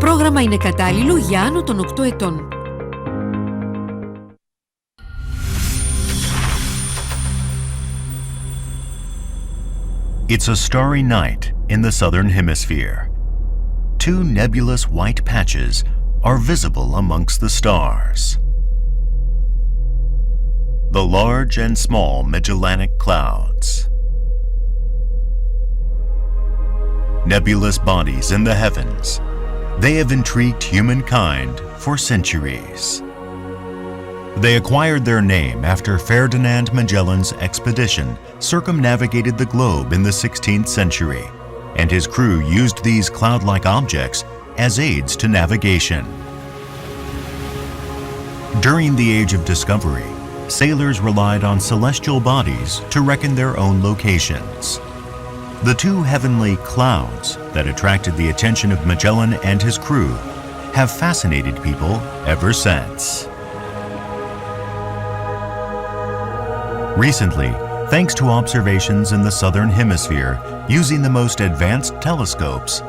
πρόγραμμα είναι κατάλληλο για άνω των 8 ετών. It's a starry night in the southern hemisphere. Two nebulous white patches are visible amongst the stars. The large and small Magellanic Clouds. Nebulous bodies in the heavens, they have intrigued humankind for centuries. They acquired their name after Ferdinand Magellan's expedition circumnavigated the globe in the 16th century, and his crew used these cloud-like objects as aids to navigation. During the Age of Discovery, sailors relied on celestial bodies to reckon their own locations. The two heavenly clouds that attracted the attention of Magellan and his crew have fascinated people ever since. Recently, thanks to observations in the southern hemisphere using the most advanced telescopes,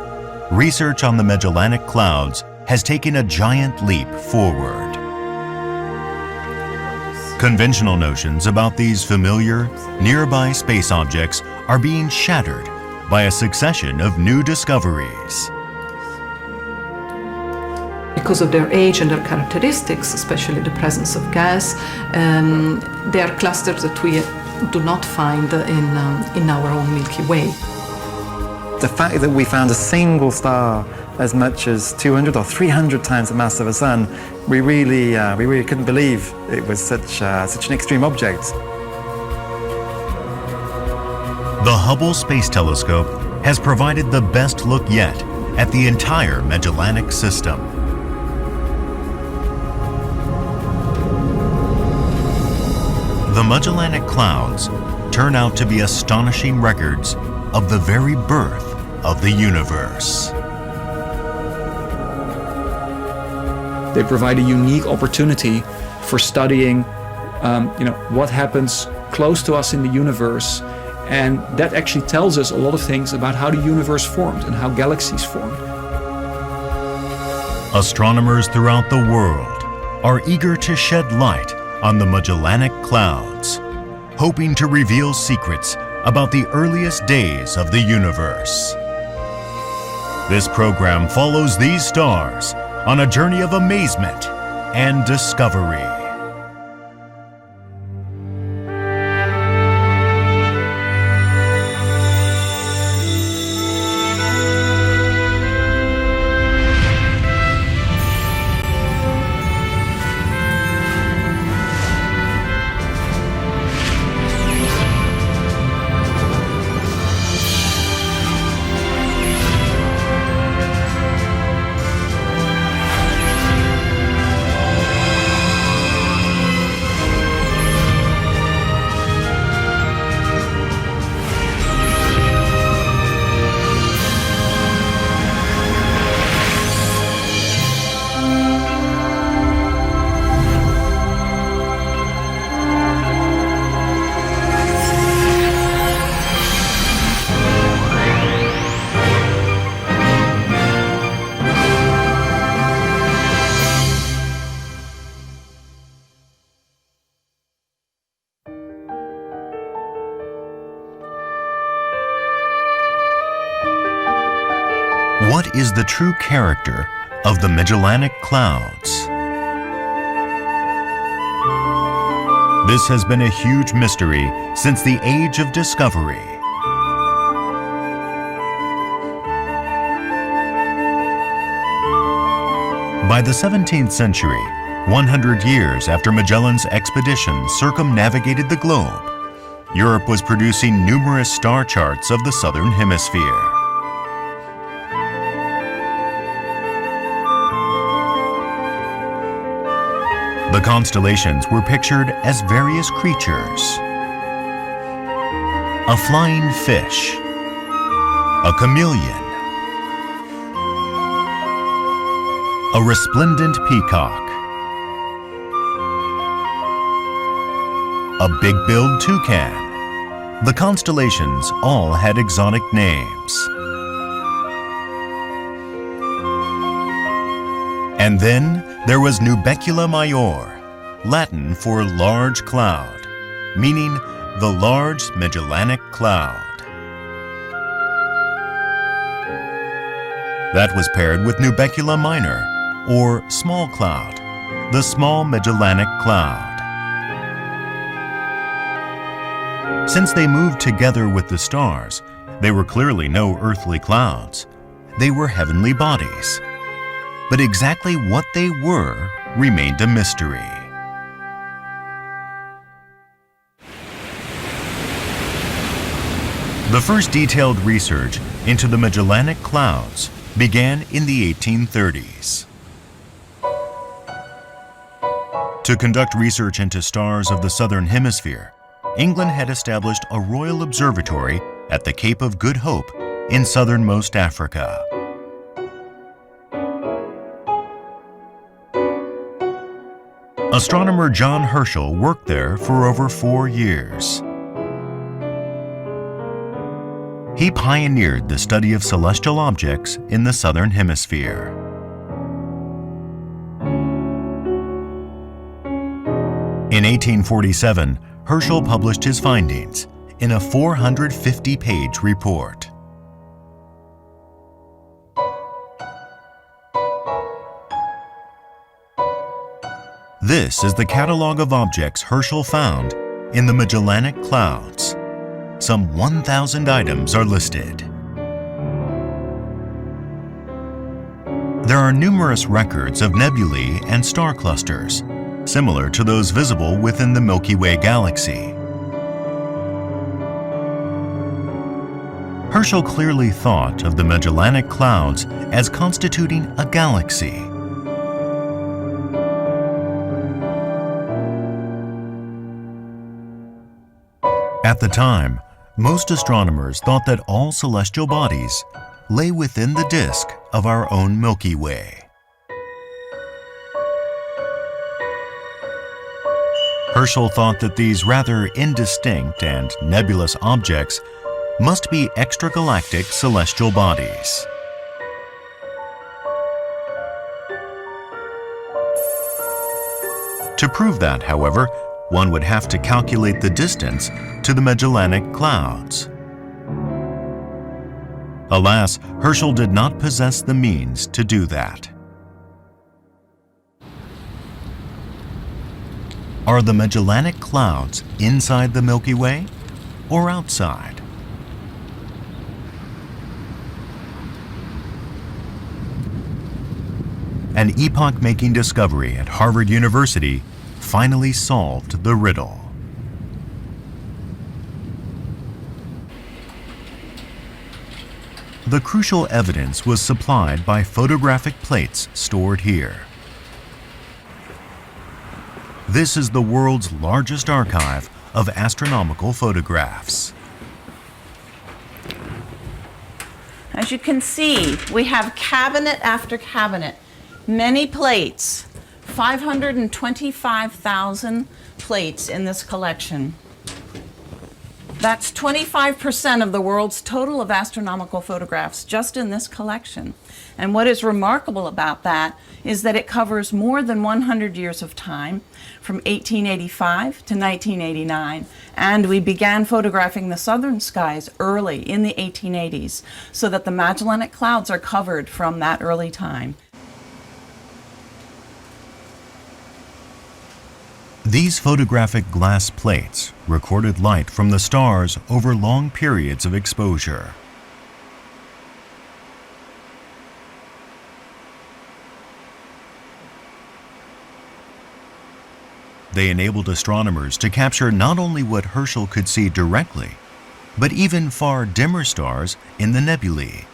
research on the Magellanic Clouds has taken a giant leap forward. Conventional notions about these familiar, nearby space objects are being shattered by a succession of new discoveries. Because of their age and their characteristics, especially the presence of gas, they are clusters that we do not find in our own Milky Way. The fact that we found a single star as much as 200 or 300 times the mass of the Sun, we really couldn't believe it was such an extreme object. The Hubble Space Telescope has provided the best look yet at the entire Magellanic System. The Magellanic Clouds turn out to be astonishing records of the very birth of the universe. They provide a unique opportunity for studying what happens close to us in the universe, and that actually tells us a lot of things about how the universe formed and how galaxies formed. Astronomers throughout the world are eager to shed light on the Magellanic Clouds, hoping to reveal secrets about the earliest days of the universe. This program follows these stars on a journey of amazement and discovery. What is the true character of the Magellanic Clouds? This has been a huge mystery since the Age of Discovery. By the 17th century, 100 years after Magellan's expedition circumnavigated the globe, Europe was producing numerous star charts of the southern hemisphere. The constellations were pictured as various creatures: a flying fish, a chameleon, a resplendent peacock, a big-billed toucan. The constellations all had exotic names. And then there was Nubecula Major, Latin for large cloud, meaning the Large Magellanic Cloud. That was paired with Nubecula Minor, or small cloud, the Small Magellanic Cloud. Since they moved together with the stars, they were clearly no earthly clouds. They were heavenly bodies. But exactly what they were remained a mystery. The first detailed research into the Magellanic Clouds began in the 1830s. To conduct research into stars of the southern hemisphere, England had established a royal observatory at the Cape of Good Hope in southernmost Africa. Astronomer John Herschel worked there for over 4 years. He pioneered the study of celestial objects in the southern hemisphere. In 1847, Herschel published his findings in a 450-page report. This is the catalogue of objects Herschel found in the Magellanic Clouds. Some 1,000 items are listed. There are numerous records of nebulae and star clusters, similar to those visible within the Milky Way galaxy. Herschel clearly thought of the Magellanic Clouds as constituting a galaxy. At the time, most astronomers thought that all celestial bodies lay within the disk of our own Milky Way. Herschel thought that these rather indistinct and nebulous objects must be extragalactic celestial bodies. To prove that, however, one would have to calculate the distance to the Magellanic Clouds. Alas, Herschel did not possess the means to do that. Are the Magellanic Clouds inside the Milky Way or outside? An epoch-making discovery at Harvard University finally solved the riddle. The crucial evidence was supplied by photographic plates stored here. This is the world's largest archive of astronomical photographs. As you can see, we have cabinet after cabinet, many plates, 525,000 plates in this collection. That's 25% of the world's total of astronomical photographs just in this collection. And what is remarkable about that is that it covers more than 100 years of time, from 1885 to 1989. And we began photographing the southern skies early in the 1880s, so that the Magellanic Clouds are covered from that early time. These photographic glass plates recorded light from the stars over long periods of exposure. They enabled astronomers to capture not only what Herschel could see directly, but even far dimmer stars in the nebulae.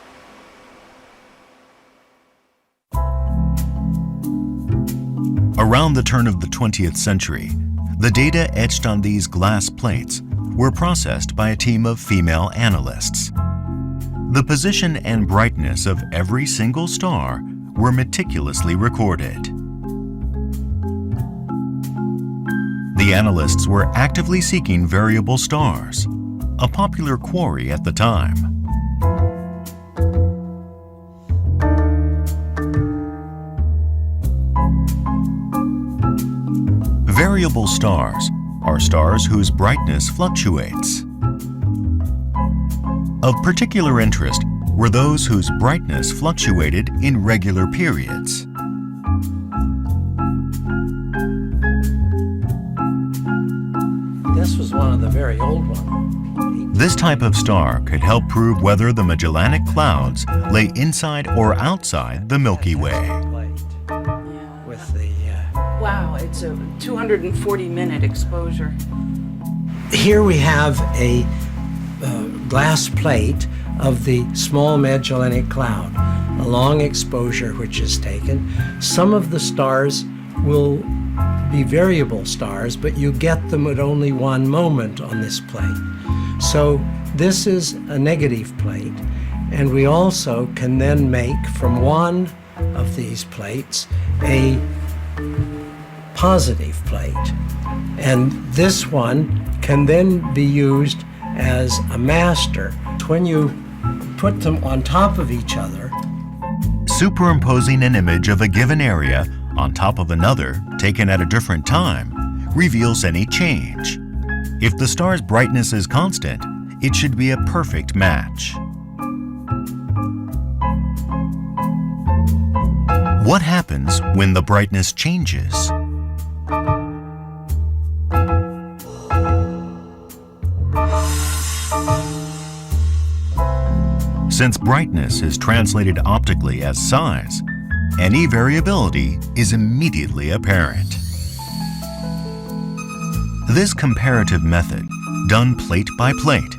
Around the turn of the 20th century, the data etched on these glass plates were processed by a team of female analysts. The position and brightness of every single star were meticulously recorded. The analysts were actively seeking variable stars, a popular quarry at the time. Variable stars are stars whose brightness fluctuates. Of particular interest were those whose brightness fluctuated in regular periods. This was one of the very old ones. This type of star could help prove whether the Magellanic Clouds lay inside or outside the Milky Way. With the, Wow, it's a 240-minute exposure. here we have a glass plate of the small Magellanic Cloud, a long exposure which is taken. Some of the stars will be variable stars, but you get them at only one moment on this plate. So this is a negative plate, and we also can then make from one of these plates a positive plate. And this one can then be used as a master. When you put them on top of each other, Superimposing an image of a given area on top of another taken at a different time reveals any change. If the star's brightness is constant, it should be a perfect match. What happens when the brightness changes? Since brightness is translated optically as size, any variability is immediately apparent. This comparative method, done plate by plate,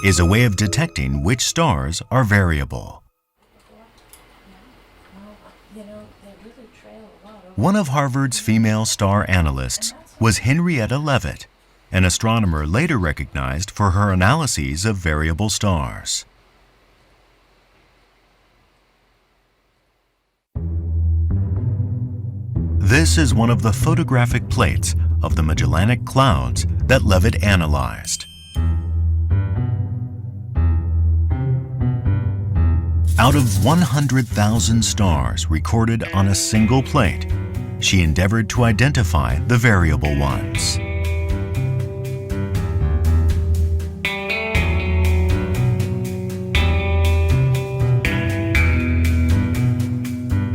is a way of detecting which stars are variable. One of Harvard's female star analysts was Henrietta Leavitt, an astronomer later recognized for her analyses of variable stars. This is one of the photographic plates of the Magellanic Clouds that Leavitt analyzed. Out of 100,000 stars recorded on a single plate, she endeavored to identify the variable ones.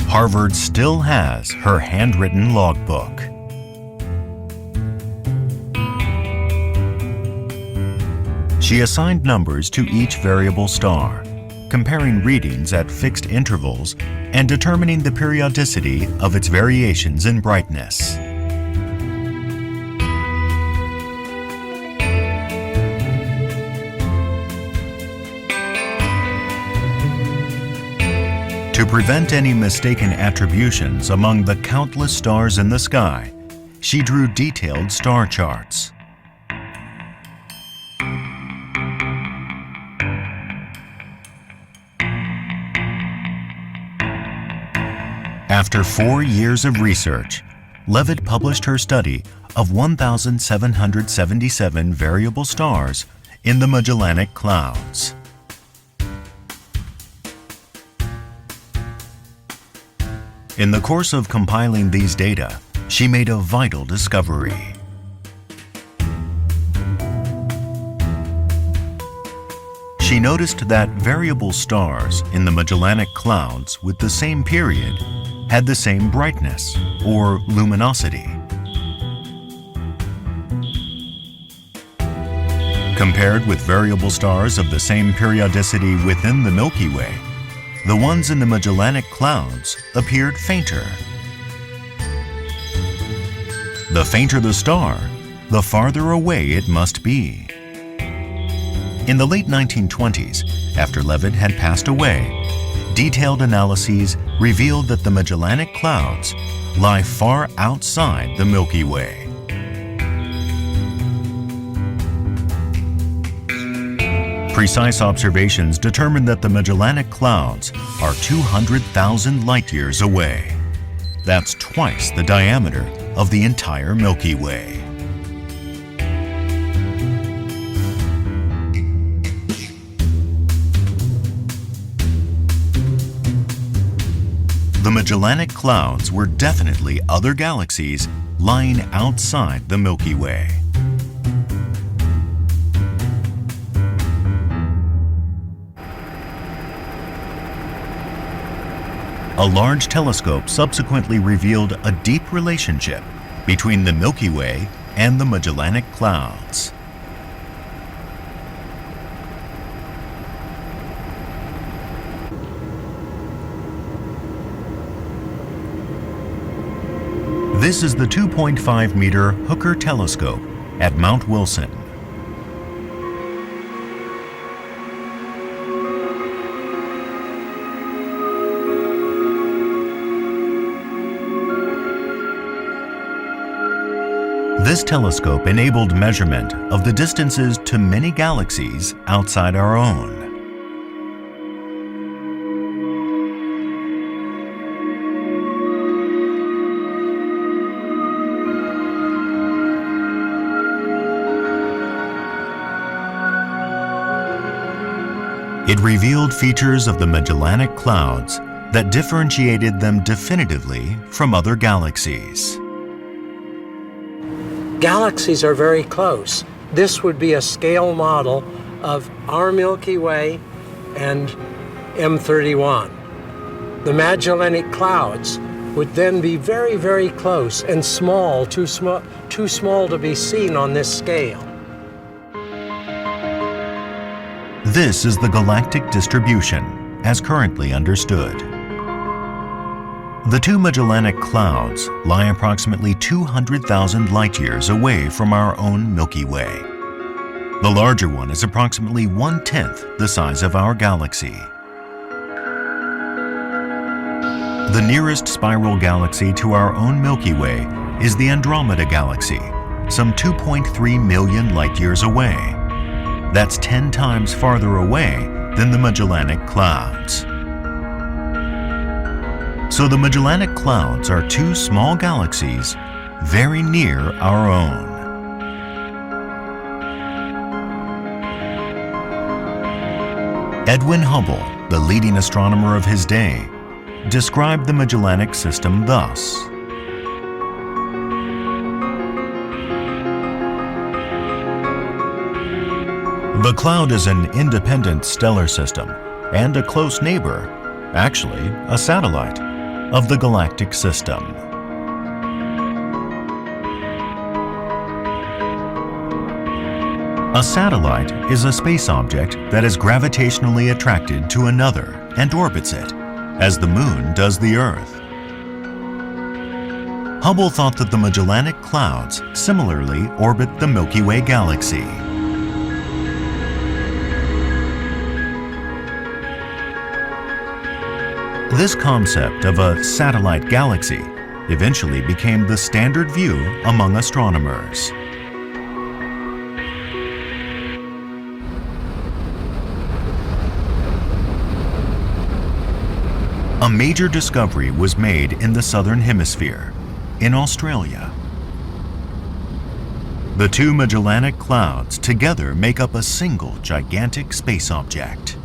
Harvard still has her handwritten logbook. She assigned numbers to each variable star, comparing readings at fixed intervals and determining the periodicity of its variations in brightness. To prevent any mistaken attributions among the countless stars in the sky, she drew detailed star charts. After 4 years of research, Leavitt published her study of 1,777 variable stars in the Magellanic Clouds. In the course of compiling these data, she made a vital discovery. She noticed that variable stars in the Magellanic Clouds with the same period had the same brightness, or luminosity. Compared with variable stars of the same periodicity within the Milky Way, the ones in the Magellanic Clouds appeared fainter. The fainter the star, the farther away it must be. In the late 1920s, after Leavitt had passed away, detailed analyses revealed that the Magellanic Clouds lie far outside the Milky Way. Precise observations determined that the Magellanic Clouds are 200,000 light-years away. That's twice the diameter of the entire Milky Way. the Magellanic Clouds were definitely other galaxies lying outside the Milky Way. A large telescope subsequently revealed a deep relationship between the Milky Way and the Magellanic Clouds. This is the 2.5-meter Hooker telescope at Mount Wilson. This telescope enabled measurement of the distances to many galaxies outside our own. It revealed features of the Magellanic Clouds that differentiated them definitively from other galaxies. Galaxies are very close. This would be a scale model of our Milky Way and M31. The Magellanic Clouds would then be very, very close and small, too small to be seen on this scale. This is the galactic distribution, as currently understood. The two Magellanic Clouds lie approximately 200,000 light-years away from our own Milky Way. The larger one is approximately 1/10 the size of our galaxy. The nearest spiral galaxy to our own Milky Way is the Andromeda Galaxy, some 2.3 million light-years away. That's 10 times farther away than the Magellanic Clouds. So the Magellanic Clouds are two small galaxies very near our own. Edwin Hubble, the leading astronomer of his day, described the Magellanic System thus. The cloud is an independent stellar system and a close neighbor, actually a satellite, of the galactic system. A satellite is a space object that is gravitationally attracted to another and orbits it, as the Moon does the Earth. Hubble thought that the Magellanic Clouds similarly orbit the Milky Way galaxy. This concept of a satellite galaxy eventually became the standard view among astronomers. A major discovery was made in the southern hemisphere, in Australia. The two Magellanic Clouds together make up a single gigantic space object.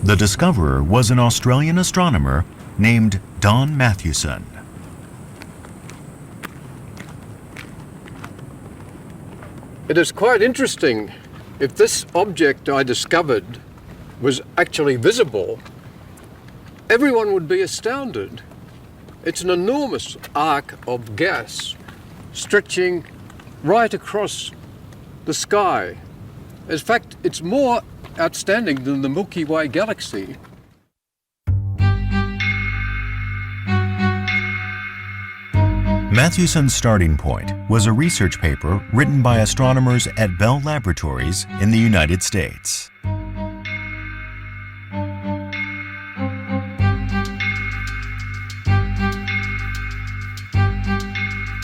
The discoverer was an Australian astronomer named Don Mathewson. It is quite interesting. If this object I discovered was actually visible, everyone would be astounded. It's an enormous arc of gas stretching right across the sky. In fact, it's more outstanding than the Milky Way galaxy. Mathewson's starting point was a research paper written by astronomers at Bell Laboratories in the United States.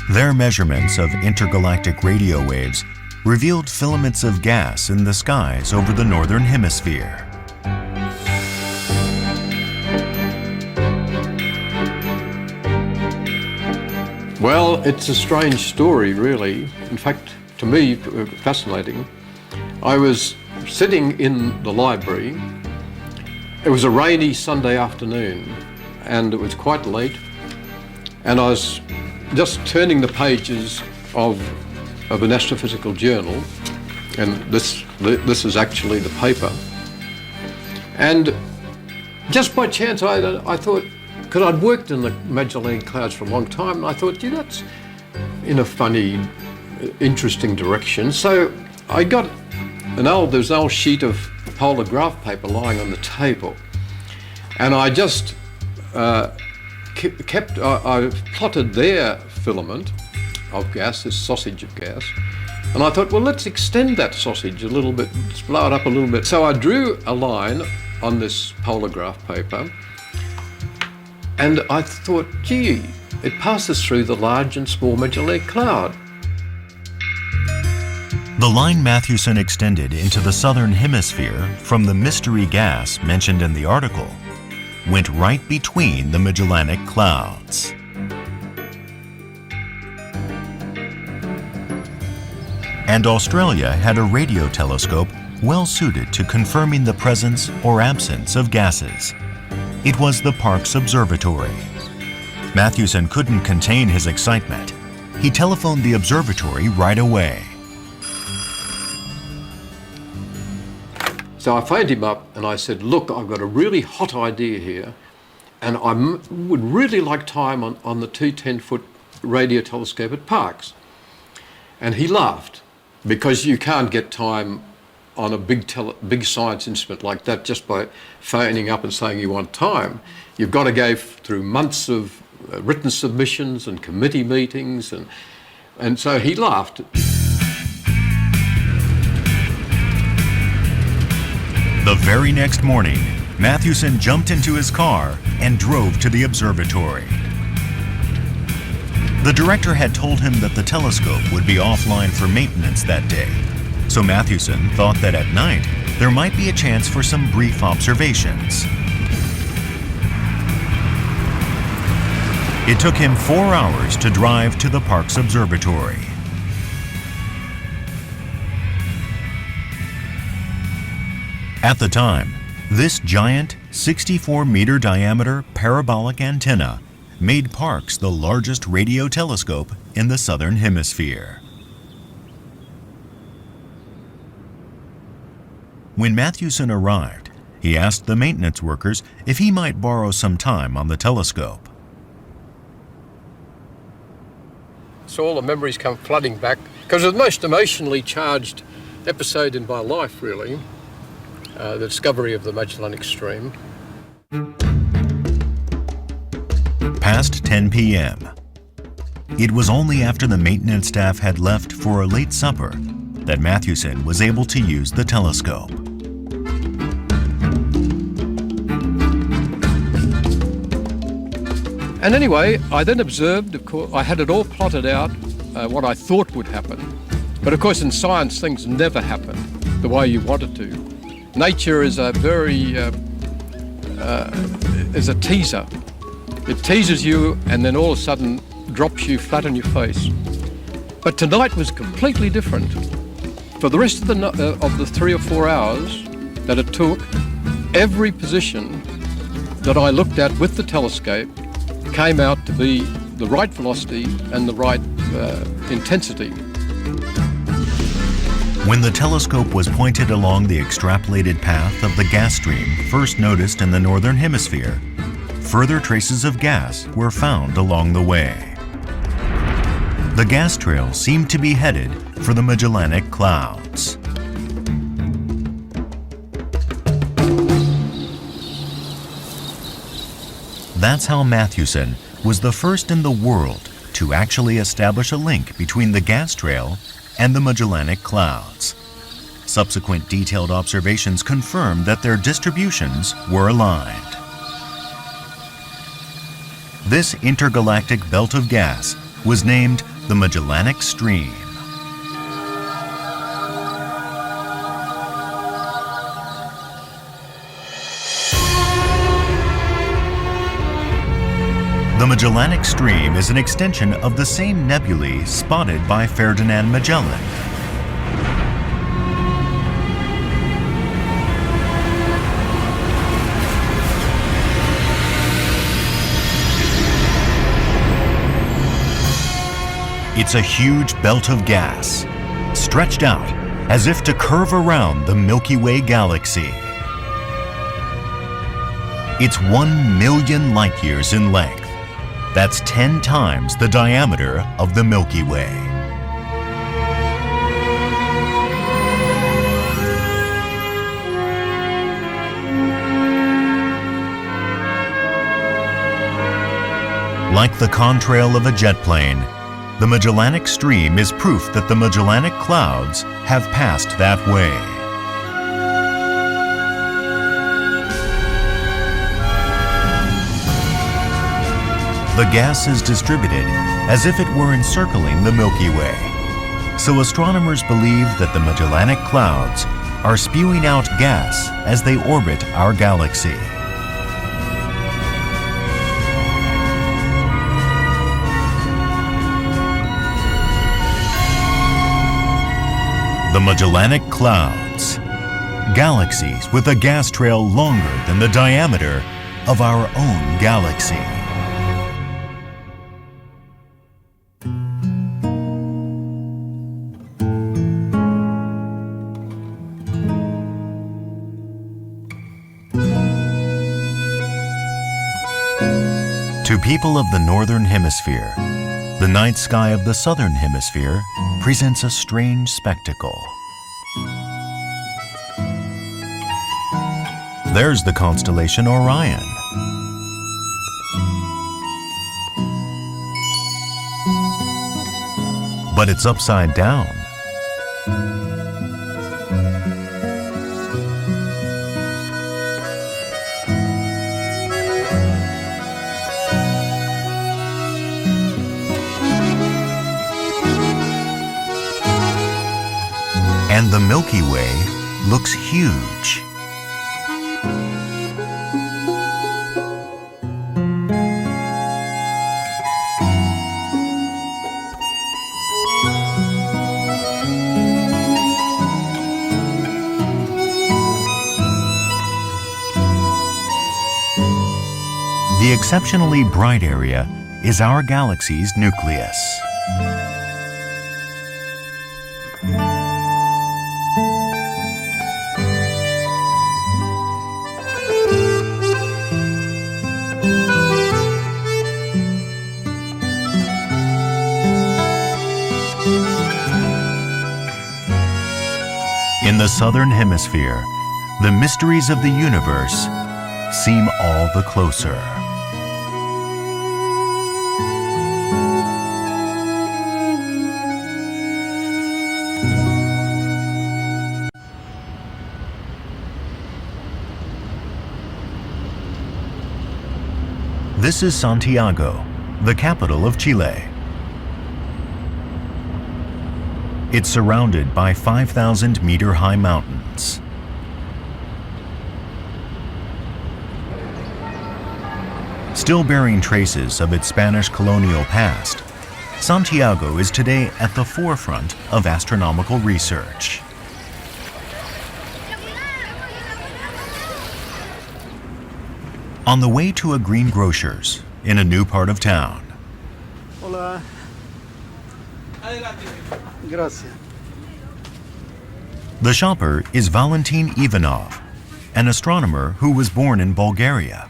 Their measurements of intergalactic radio waves revealed filaments of gas in the skies over the northern hemisphere. Well, it's a strange story, really. In fact, to me fascinating. I was sitting in the library. It was a rainy Sunday afternoon and it was quite late, and I was just turning the pages of an astrophysical journal, and this is actually the paper. And just by chance I thought, because I'd worked in the Magellanic Clouds for a long time, and I thought, gee, that's in a funny, interesting direction. So I got there was an old sheet of polar graph paper lying on the table, and I just I plotted their filament of gas, this sausage of gas, and I thought, well, let's extend that sausage a little bit, let's blow it up a little bit. So I drew a line on this polar graph paper, and I thought, gee, it passes through the large and small Magellanic Cloud. The line Matthewson extended into the southern hemisphere from the mystery gas mentioned in the article went right between the Magellanic Clouds. And Australia had a radio telescope well suited to confirming the presence or absence of gases. It was the Parkes Observatory. Matthewson couldn't contain his excitement. He telephoned the observatory right away. So I phoned him up and I said, look, I've got a really hot idea here, and I would really like time on the 210-foot radio telescope at Parkes. And he laughed, because you can't get time on a big science instrument like that just by phoning up and saying you want time. You've got to go through months of written submissions and committee meetings, and so he laughed. The very next morning, Matthewson jumped into his car and drove to the observatory. The director had told him that the telescope would be offline for maintenance that day, so Matthewson thought that at night there might be a chance for some brief observations. It took him 4 hours to drive to the Parkes Observatory. At the time, this giant 64-meter diameter parabolic antenna made Parkes the largest radio telescope in the southern hemisphere. When Matthewson arrived, he asked the maintenance workers if he might borrow some time on the telescope. So all the memories come flooding back, because it was the most emotionally charged episode in my life, really. The discovery of the Magellanic Stream. Past 10 p.m. It was only after the maintenance staff had left for a late supper that Matthewson was able to use the telescope. And anyway, I then observed, of course, I had it all plotted out, what I thought would happen. But of course in science things never happen the way you want it to. Nature is a very, is a teaser. It teases you and then all of a sudden drops you flat on your face. But tonight was completely different. For the rest of the 3 or 4 hours that it took, every position that I looked at with the telescope came out to be the right velocity and the right intensity. When the telescope was pointed along the extrapolated path of the gas stream first noticed in the northern hemisphere, further traces of gas were found along the way. The gas trail seemed to be headed for the Magellanic Clouds. That's how Matthewson was the first in the world to actually establish a link between the gas trail and the Magellanic Clouds. Subsequent detailed observations confirmed that their distributions were aligned. This intergalactic belt of gas was named the Magellanic Stream. The Magellanic Stream is an extension of the same nebulae spotted by Ferdinand Magellan It's a huge belt of gas, stretched out as if to curve around the Milky Way galaxy. It's 1 million light years in length. That's 10 times the diameter of the Milky Way. Like the contrail of a jet plane, the Magellanic Stream is proof that the Magellanic Clouds have passed that way. The gas is distributed as if it were encircling the Milky Way. So astronomers believe that the Magellanic Clouds are spewing out gas as they orbit our galaxy. The Magellanic Clouds, galaxies with a gas trail longer than the diameter of our own galaxy. To people of the Northern Hemisphere, the night sky of the Southern Hemisphere presents a strange spectacle. There's the constellation Orion. But it's upside down. And the Milky Way looks huge. The exceptionally bright area is our galaxy's nucleus. In the Southern Hemisphere, the mysteries of the universe seem all the closer. This is Santiago, the capital of Chile. It's surrounded by 5,000-meter-high mountains. Still bearing traces of its Spanish colonial past, Santiago is today at the forefront of astronomical research. On the way to a greengrocer's in a new part of town. Hola. Gracias. The shopper is Valentin Ivanov, an astronomer who was born in Bulgaria.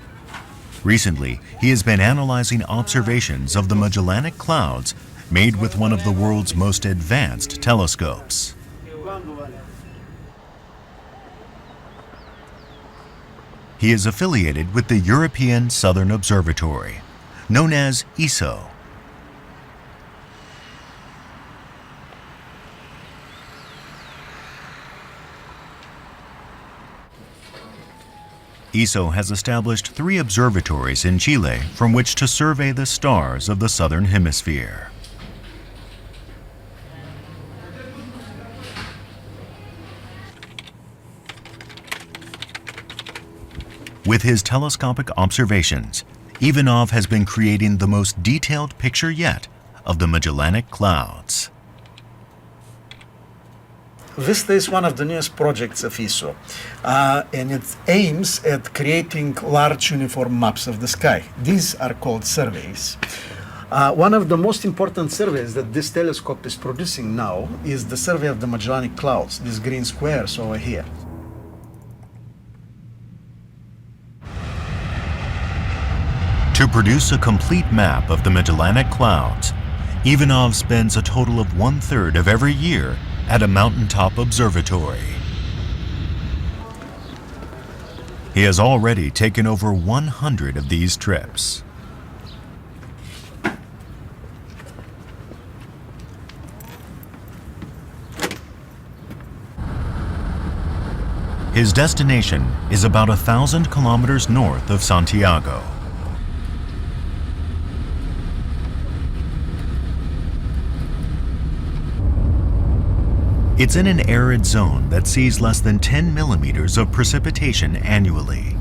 Recently, he has been analyzing observations of the Magellanic Clouds made with one of the world's most advanced telescopes. He is affiliated with the European Southern Observatory, known as ESO. ESO has established 3 observatories in Chile from which to survey the stars of the Southern Hemisphere. With his telescopic observations, Ivanov has been creating the most detailed picture yet of the Magellanic Clouds. VISTA is one of the newest projects of ESO, and it aims at creating large uniform maps of the sky. These are called surveys. One of the most important surveys that this telescope is producing now is the survey of the Magellanic Clouds, these green squares over here. To produce a complete map of the Magellanic Clouds, Ivanov spends a total of 1/3 of every year at a mountaintop observatory. He has already taken over 100 of these trips. His destination is about 1,000 kilometers north of Santiago. It's in an arid zone that sees less than 10 millimeters of precipitation annually.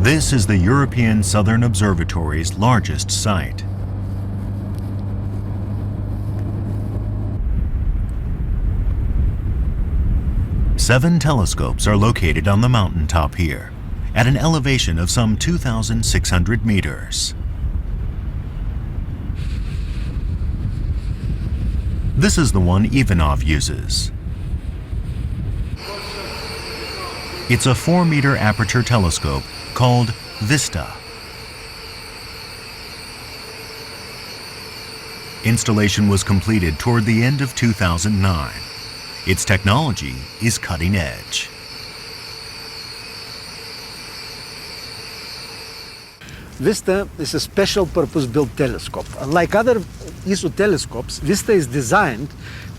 This is the European Southern Observatory's largest site. Seven telescopes are located on the mountaintop here, at an elevation of some 2,600 meters. This is the one Ivanov uses. It's a 4-meter aperture telescope called Vista. Installation was completed toward the end of 2009. Its technology is cutting edge. Vista is a special purpose-built telescope. Unlike other ESO telescopes, Vista is designed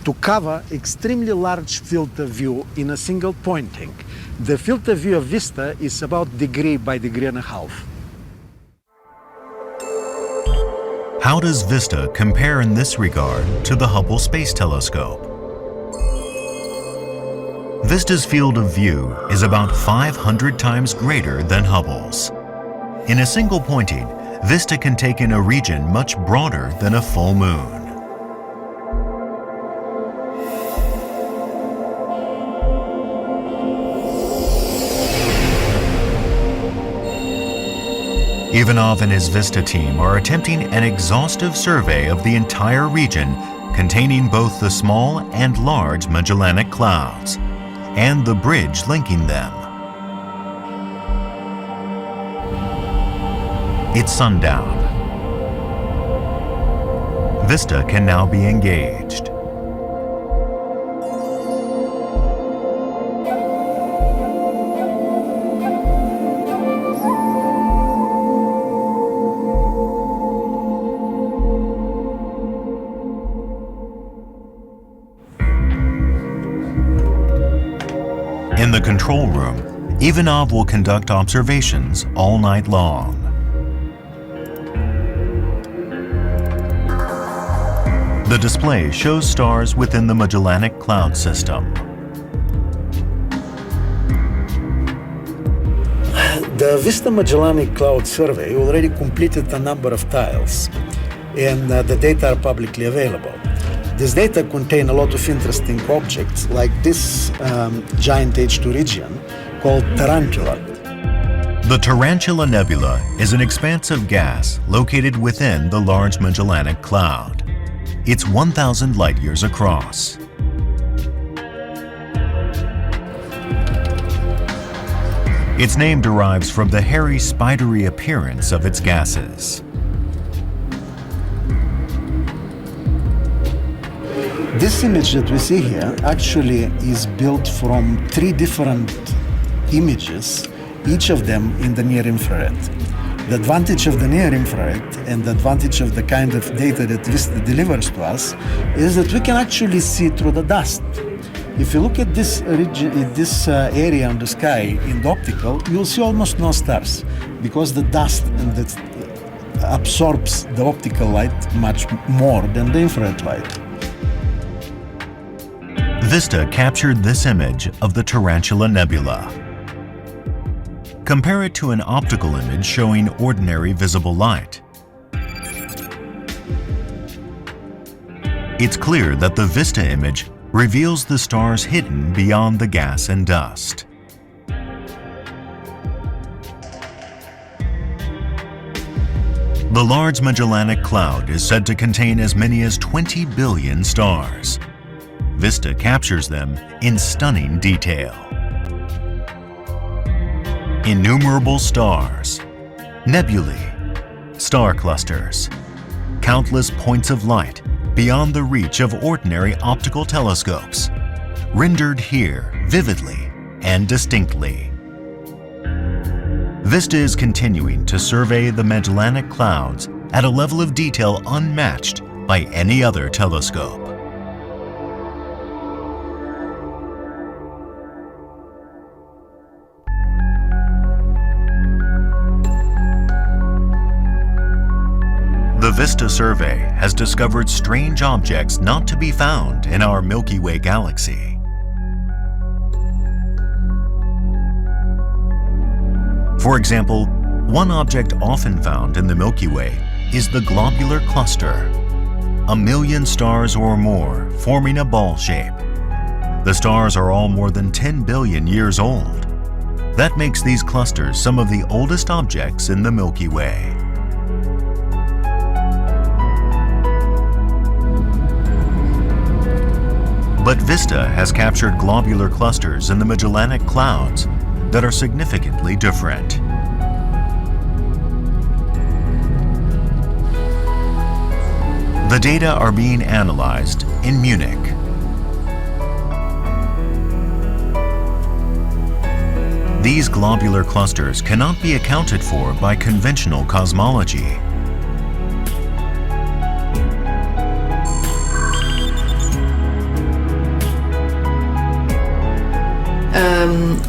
to cover extremely large field of view in a single pointing. The field of view of Vista is about degree by degree and a half. How does Vista compare in this regard to the Hubble Space Telescope? Vista's field of view is about 500 times greater than Hubble's. In a single pointing, Vista can take in a region much broader than a full moon. Ivanov and his Vista team are attempting an exhaustive survey of the entire region containing both the small and large Magellanic Clouds and the bridge linking them. It's sundown. Vista can now be engaged. In the control room, Ivanov will conduct observations all night long. The display shows stars within the Magellanic Cloud system. The Vista Magellanic Cloud Survey already completed a number of tiles, and the data are publicly available. This data contain a lot of interesting objects, like this giant H2 region called Tarantula. The Tarantula Nebula is an expanse of gas located within the Large Magellanic Cloud. It's 1,000 light-years across. Its name derives from the hairy, spidery appearance of its gases. This image that we see here actually is built from 3 different images, each of them in the near infrared. The advantage of the near infrared and the advantage of the kind of data that Vista delivers to us is that we can actually see through the dust. If you look at this region, this area on the sky in the optical, you'll see almost no stars because the dust and absorbs the optical light much more than the infrared light. Vista captured this image of the Tarantula Nebula. Compare it to an optical image showing ordinary visible light. It's clear that the Vista image reveals the stars hidden beyond the gas and dust. The Large Magellanic Cloud is said to contain as many as 20 billion stars. VISTA captures them in stunning detail. Innumerable stars, nebulae, star clusters, countless points of light beyond the reach of ordinary optical telescopes, rendered here vividly and distinctly. VISTA is continuing to survey the Magellanic Clouds at a level of detail unmatched by any other telescope. The VISTA survey has discovered strange objects not to be found in our Milky Way galaxy. For example, one object often found in the Milky Way is the globular cluster. 1 million stars or more forming a ball shape. The stars are all more than 10 billion years old. That makes these clusters some of the oldest objects in the Milky Way. But VISTA has captured globular clusters in the Magellanic Clouds that are significantly different. The data are being analyzed in Munich. These globular clusters cannot be accounted for by conventional cosmology.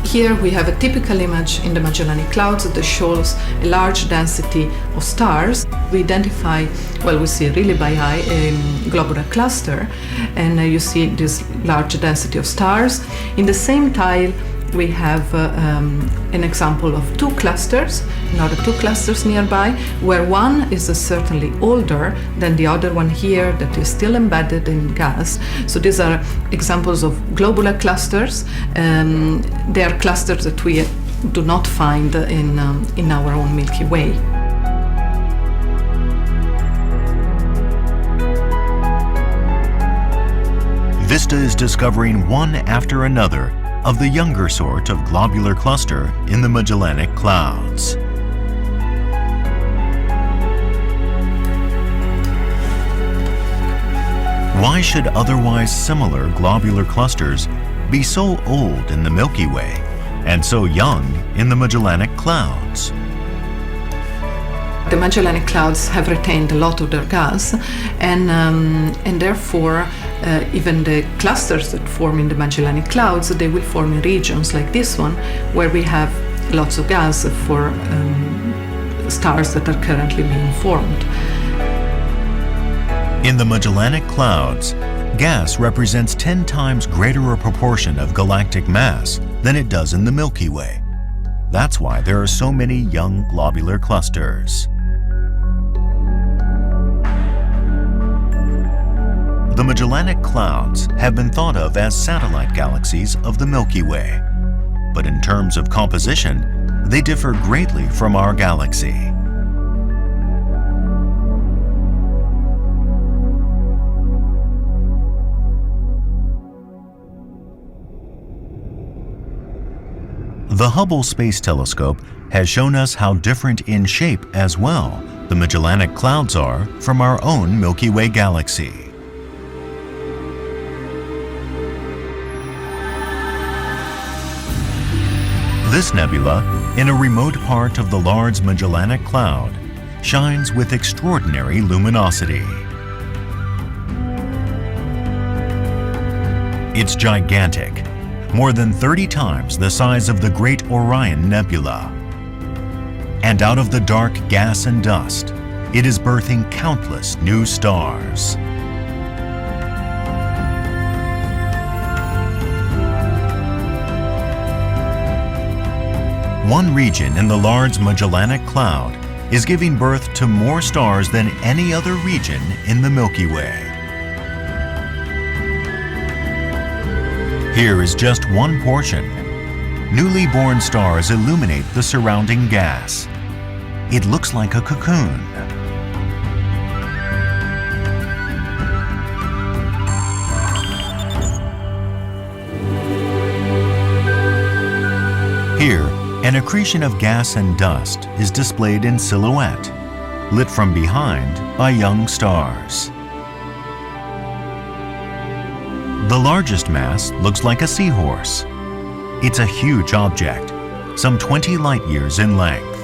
Here we have a typical image in the Magellanic Clouds that shows a large density of stars. We identify, well, we see really by eye a globular cluster, and you see this large density of stars. In the same tile we have an example of two clusters, another two clusters nearby, where one is certainly older than the other one here that is still embedded in gas. So these are examples of globular clusters. They are clusters that we do not find in our own Milky Way. VISTA is discovering one after another of the younger sort of globular cluster in the Magellanic Clouds. Why should otherwise similar globular clusters be so old in the Milky Way and so young in the Magellanic Clouds? The Magellanic Clouds have retained a lot of their gas, and therefore even the clusters that form in the Magellanic Clouds, they will form in regions like this one, where we have lots of gas for stars that are currently being formed. In the Magellanic Clouds, gas represents 10 times greater a proportion of galactic mass than it does in the Milky Way. That's why there are so many young globular clusters. The Magellanic Clouds have been thought of as satellite galaxies of the Milky Way. But in terms of composition, they differ greatly from our galaxy. The Hubble Space Telescope has shown us how different in shape as well the Magellanic Clouds are from our own Milky Way galaxy. This nebula, in a remote part of the Large Magellanic Cloud, shines with extraordinary luminosity. It's gigantic, more than 30 times the size of the Great Orion Nebula. And out of the dark gas and dust, it is birthing countless new stars. One region in the Large Magellanic Cloud is giving birth to more stars than any other region in the Milky Way. Here is just one portion. Newly born stars illuminate the surrounding gas. It looks like a cocoon. An accretion of gas and dust is displayed in silhouette, lit from behind by young stars. The largest mass looks like a seahorse. It's a huge object, some 20 light-years in length.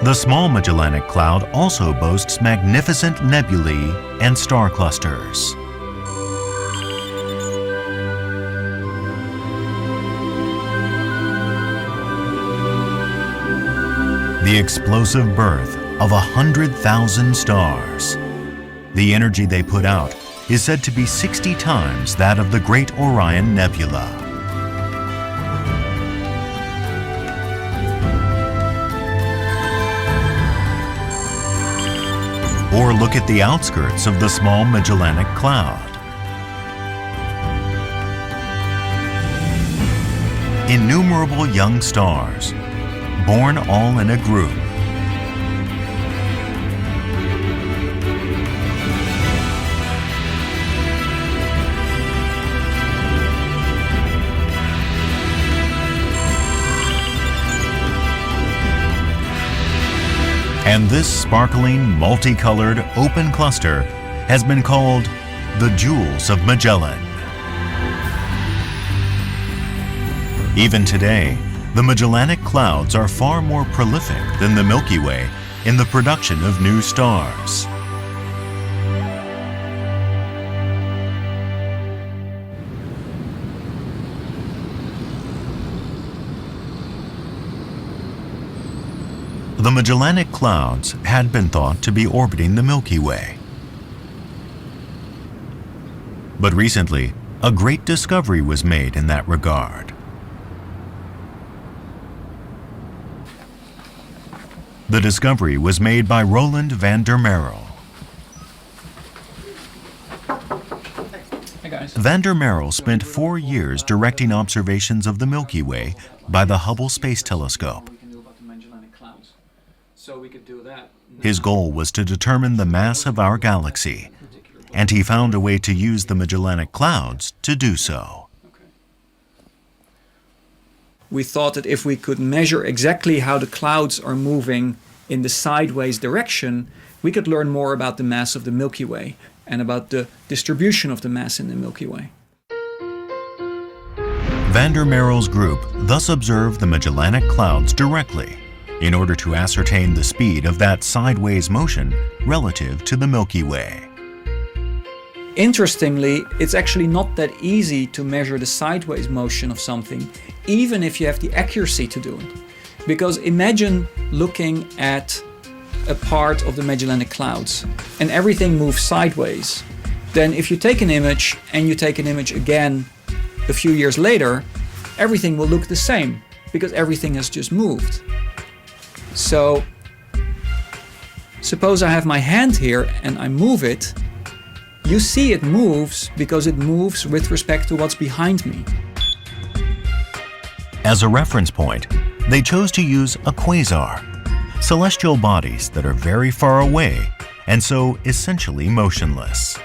The small Magellanic Cloud also boasts magnificent nebulae and star clusters. The explosive birth of 100,000 stars. The energy they put out is said to be 60 times that of the Great Orion Nebula. Or look at the outskirts of the small Magellanic Cloud. Innumerable young stars, born all in a group. And this sparkling, multicolored, open cluster has been called the Jewels of Magellan. Even today, the Magellanic Clouds are far more prolific than the Milky Way in the production of new stars. The Magellanic Clouds had been thought to be orbiting the Milky Way. But recently, a great discovery was made in that regard. The discovery was made by Roland van der Merel. Hey guys. Van der Merel spent 4 years directing observations of the Milky Way by the Hubble Space Telescope. His goal was to determine the mass of our galaxy, and he found a way to use the Magellanic Clouds to do so. We thought that if we could measure exactly how the clouds are moving in the sideways direction, we could learn more about the mass of the Milky Way and about the distribution of the mass in the Milky Way. Van der Merel's group thus observed the Magellanic Clouds directly in order to ascertain the speed of that sideways motion relative to the Milky Way. Interestingly, it's actually not that easy to measure the sideways motion of something, even if you have the accuracy to do it. Because imagine looking at a part of the Magellanic Clouds and everything moves sideways. Then if you take an image and you take an image again a few years later, everything will look the same because everything has just moved. So suppose I have my hand here and I move it. You see it moves because it moves with respect to what's behind me. As a reference point, they chose to use a quasar, celestial bodies that are very far away and so essentially motionless.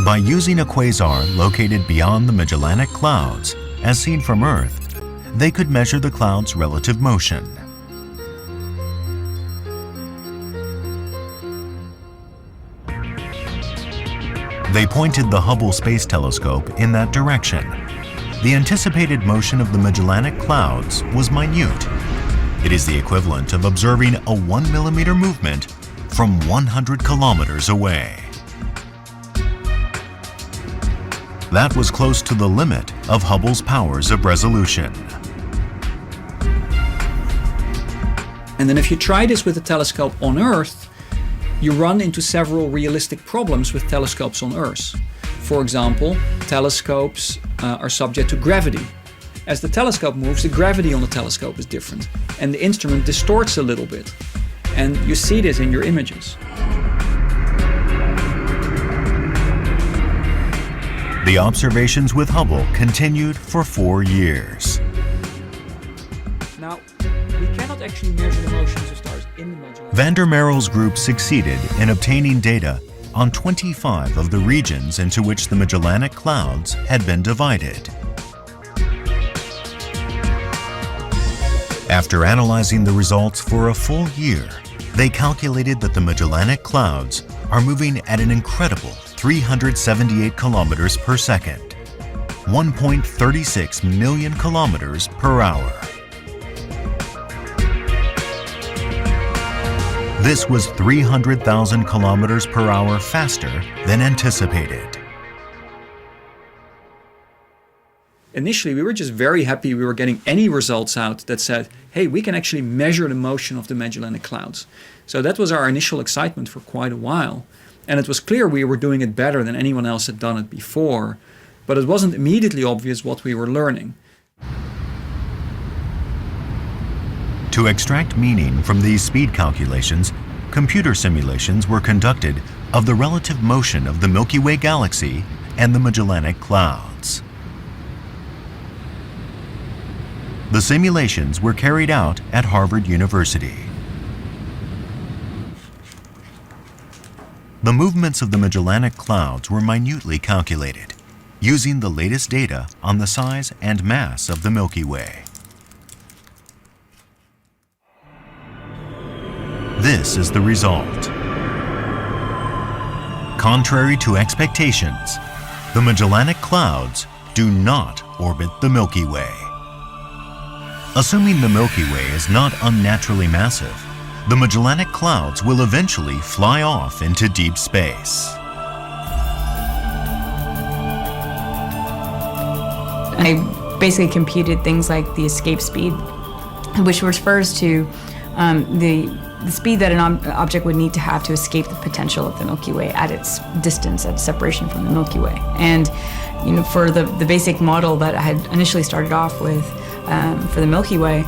By using a quasar located beyond the Magellanic Clouds, as seen from Earth, they could measure the cloud's relative motion. They pointed the Hubble Space Telescope in that direction. The anticipated motion of the Magellanic Clouds was minute. It is the equivalent of observing a 1 millimeter movement from 100 kilometers away. That was close to the limit of Hubble's powers of resolution. And then if you try this with a telescope on Earth, you run into several realistic problems with telescopes on Earth. For example, telescopes are subject to gravity. As the telescope moves, the gravity on the telescope is different, and the instrument distorts a little bit. And you see this in your images. The observations with Hubble continued for 4 years. Now, we cannot actually measure the motions of stars in the Magellanic. Van der Merel's group succeeded in obtaining data on 25 of the regions into which the Magellanic Clouds had been divided. After analyzing the results for a full year, they calculated that the Magellanic Clouds are moving at an incredible 378 kilometers per second, 1.36 million kilometers per hour. This was 300,000 kilometers per hour faster than anticipated. Initially, we were just very happy we were getting any results out that said, hey, we can actually measure the motion of the Magellanic Clouds. So that was our initial excitement for quite a while. And it was clear we were doing it better than anyone else had done it before, but it wasn't immediately obvious what we were learning. To extract meaning from these speed calculations, computer simulations were conducted of the relative motion of the Milky Way galaxy and the Magellanic Clouds. The simulations were carried out at Harvard University. The movements of the Magellanic Clouds were minutely calculated, using the latest data on the size and mass of the Milky Way. This is the result. Contrary to expectations, the Magellanic Clouds do not orbit the Milky Way. Assuming the Milky Way is not unnaturally massive, the Magellanic Clouds will eventually fly off into deep space. I basically computed things like the escape speed, which refers to the speed that an object would need to have to escape the potential of the Milky Way at its distance, at separation from the Milky Way. And for the basic model that I had initially started off with for the Milky Way,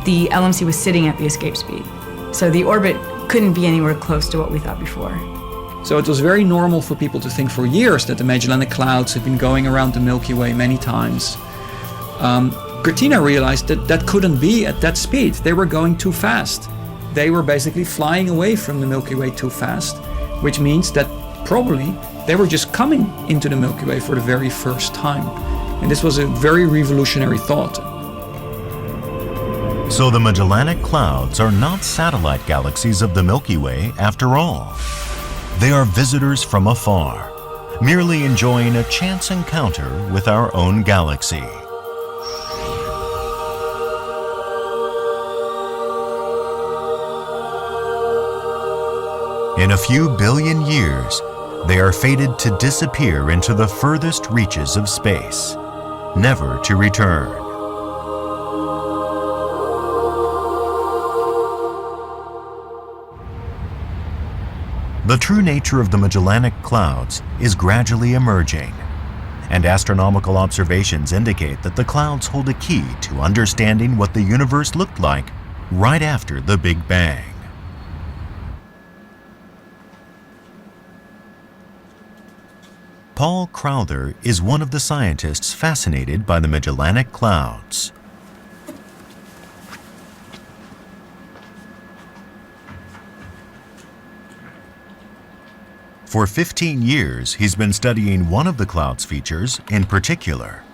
the LMC was sitting at the escape speed. So the orbit couldn't be anywhere close to what we thought before. So it was very normal for people to think for years that the Magellanic Clouds had been going around the Milky Way many times. Cortina realized that that couldn't be at that speed. They were going too fast. They were basically flying away from the Milky Way too fast, which means that probably they were just coming into the Milky Way for the very first time. And this was a very revolutionary thought. So the Magellanic Clouds are not satellite galaxies of the Milky Way after all. They are visitors from afar, merely enjoying a chance encounter with our own galaxy. In a few billion years, they are fated to disappear into the furthest reaches of space, never to return. The true nature of the Magellanic Clouds is gradually emerging, and astronomical observations indicate that the clouds hold a key to understanding what the universe looked like right after the Big Bang. Paul Crowther is one of the scientists fascinated by the Magellanic Clouds. For 15 years, he's been studying one of the cloud's features in particular.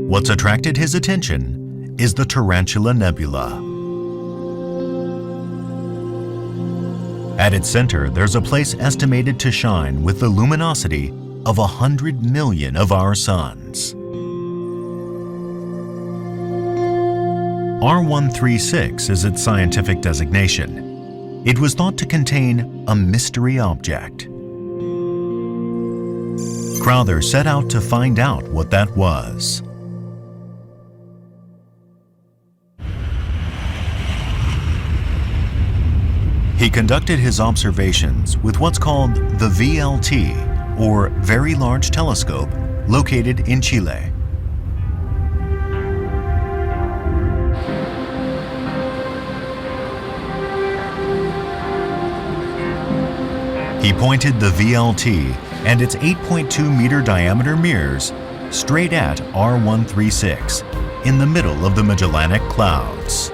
What's attracted his attention is the Tarantula Nebula. At its center, there's a place estimated to shine with the luminosity of 100 million of our suns. R136 is its scientific designation. It was thought to contain a mystery object. Crowther set out to find out what that was. He conducted his observations with what's called the VLT, or Very Large Telescope, located in Chile. He pointed the VLT and its 8.2-meter diameter mirrors straight at R136 in the middle of the Magellanic Clouds.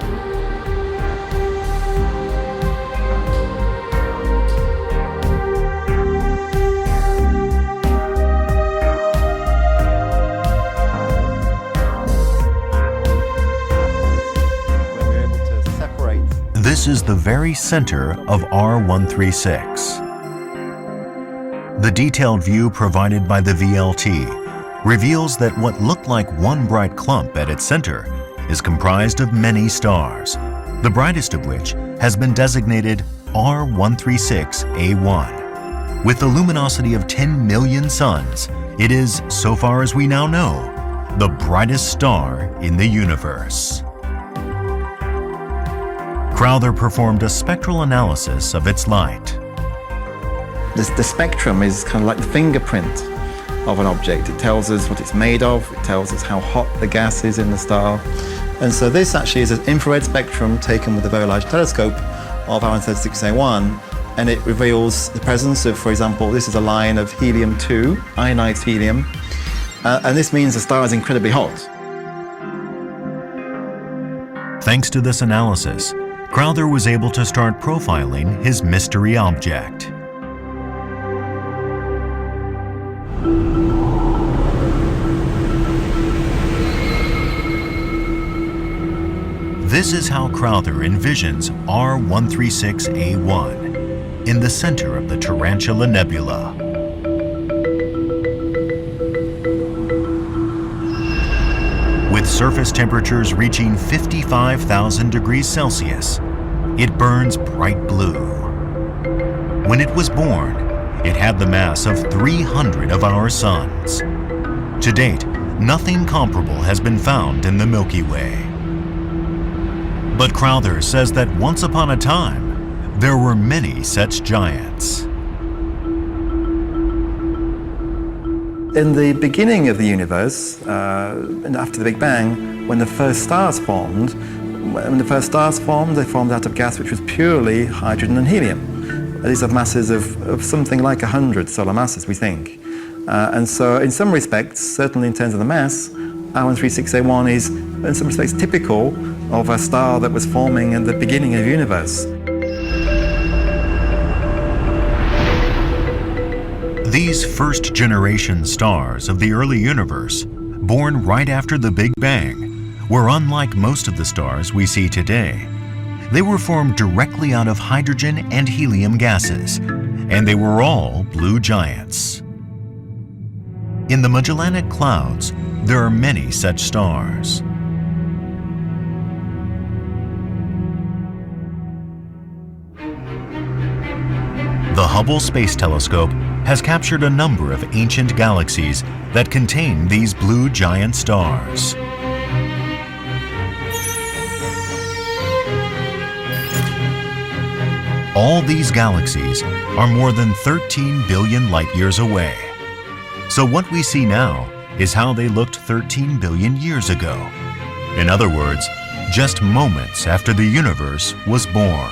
This is the very center of R136. The detailed view provided by the VLT reveals that what looked like one bright clump at its center is comprised of many stars, the brightest of which has been designated R136A1. With a luminosity of 10 million suns, it is, so far as we now know, the brightest star in the universe. Crowther performed a spectral analysis of its light. The spectrum is kind of like the fingerprint of an object. It tells us what it's made of, it tells us how hot the gas is in the star. And so this actually is an infrared spectrum taken with a very large telescope of R136A1, and it reveals the presence of, for example, this is a line of helium-2, ionized helium, and this means the star is incredibly hot. Thanks to this analysis, Crowther was able to start profiling his mystery object. This is how Crowther envisions R136A1 in the center of the Tarantula Nebula. With surface temperatures reaching 55,000 degrees Celsius, it burns bright blue. When it was born, it had the mass of 300 of our suns. To date, nothing comparable has been found in the Milky Way. But Crowther says that once upon a time, there were many such giants. In the beginning of the universe, and after the Big Bang, when the first stars formed, they formed out of gas which was purely hydrogen and helium. These have masses of something like 100 solar masses, we think. And so in some respects, certainly in terms of the mass, R136A1 is in some respects typical of a star that was forming at the beginning of the universe. These first-generation stars of the early universe, born right after the Big Bang, were unlike most of the stars we see today. They were formed directly out of hydrogen and helium gases, and they were all blue giants. In the Magellanic Clouds, there are many such stars. The Hubble Space Telescope has captured a number of ancient galaxies that contain these blue giant stars. All these galaxies are more than 13 billion light-years away. So what we see now is how they looked 13 billion years ago. In other words, just moments after the universe was born.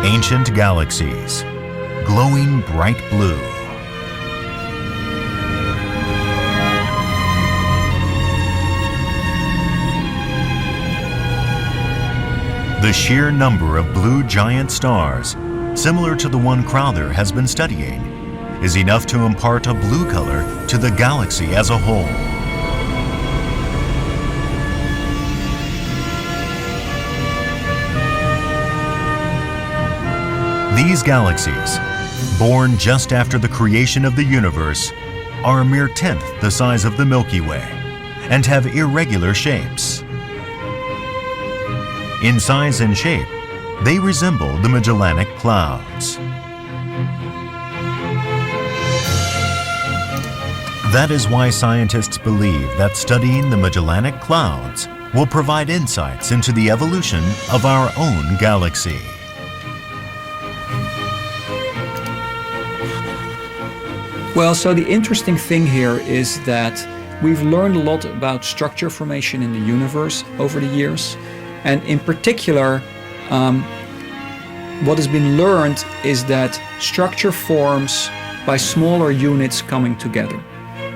Ancient galaxies, glowing bright blue. The sheer number of blue giant stars, similar to the one Crowther has been studying, is enough to impart a blue color to the galaxy as a whole. These galaxies, born just after the creation of the universe, are a mere tenth the size of the Milky Way and have irregular shapes. In size and shape, they resemble the Magellanic Clouds. That is why scientists believe that studying the Magellanic Clouds will provide insights into the evolution of our own galaxy. Well, so the interesting thing here is that we've learned a lot about structure formation in the universe over the years. And in particular, what has been learned is that structure forms by smaller units coming together.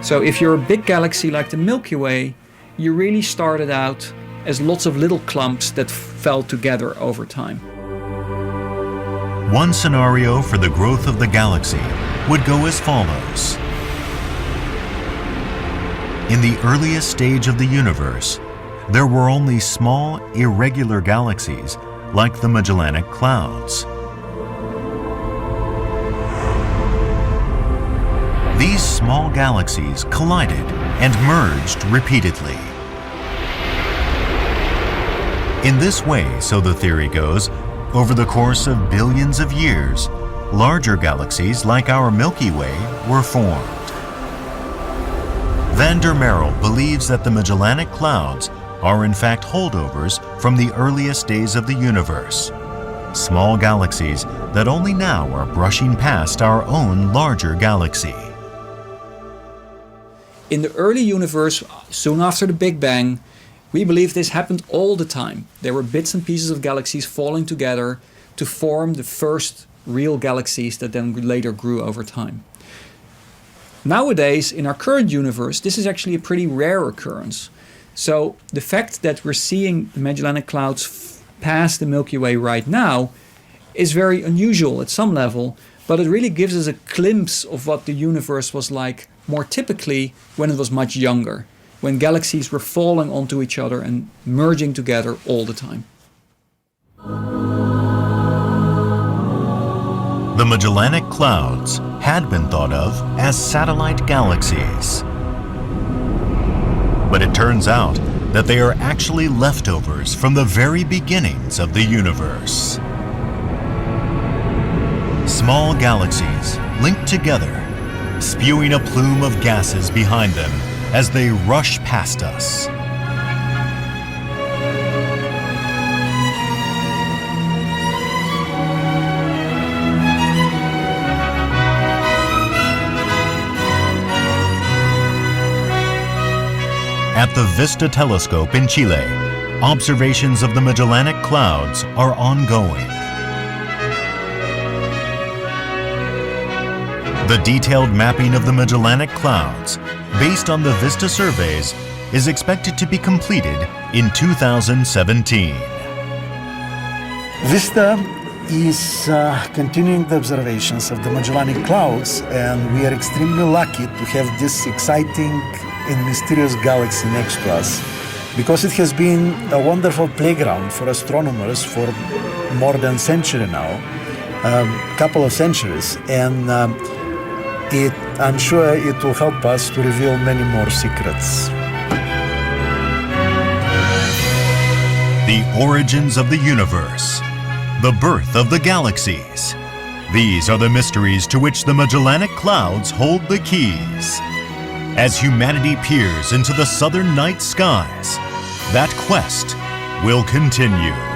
So if you're a big galaxy like the Milky Way, you really started out as lots of little clumps that fell together over time. One scenario for the growth of the galaxy would go as follows. In the earliest stage of the universe, there were only small, irregular galaxies like the Magellanic Clouds. These small galaxies collided and merged repeatedly. In this way, so the theory goes, over the course of billions of years, larger galaxies like our Milky Way were formed. Van der Merel believes that the Magellanic Clouds are in fact holdovers from the earliest days of the universe. Small galaxies that only now are brushing past our own larger galaxy. In the early universe, soon after the Big Bang, we believe this happened all the time. There were bits and pieces of galaxies falling together to form the first real galaxies that then later grew over time. Nowadays, in our current universe, this is actually a pretty rare occurrence. So the fact that we're seeing the Magellanic Clouds pass the Milky Way right now is very unusual at some level, but it really gives us a glimpse of what the universe was like more typically when it was much younger, when galaxies were falling onto each other and merging together all the time. The Magellanic Clouds had been thought of as satellite galaxies. But it turns out that they are actually leftovers from the very beginnings of the universe. Small galaxies linked together, spewing a plume of gases behind them as they rush past us. At the Vista telescope in Chile, observations of the Magellanic Clouds are ongoing. The detailed mapping of the Magellanic Clouds, based on the Vista surveys, is expected to be completed in 2017. Vista is continuing the observations of the Magellanic Clouds, and we are extremely lucky to have this exciting and mysterious galaxy next to us, because it has been a wonderful playground for astronomers for more than a century now, couple of centuries, and I'm sure it will help us to reveal many more secrets. The origins of the universe, the birth of the galaxies. These are the mysteries to which the Magellanic Clouds hold the keys. As humanity peers into the southern night skies, that quest will continue.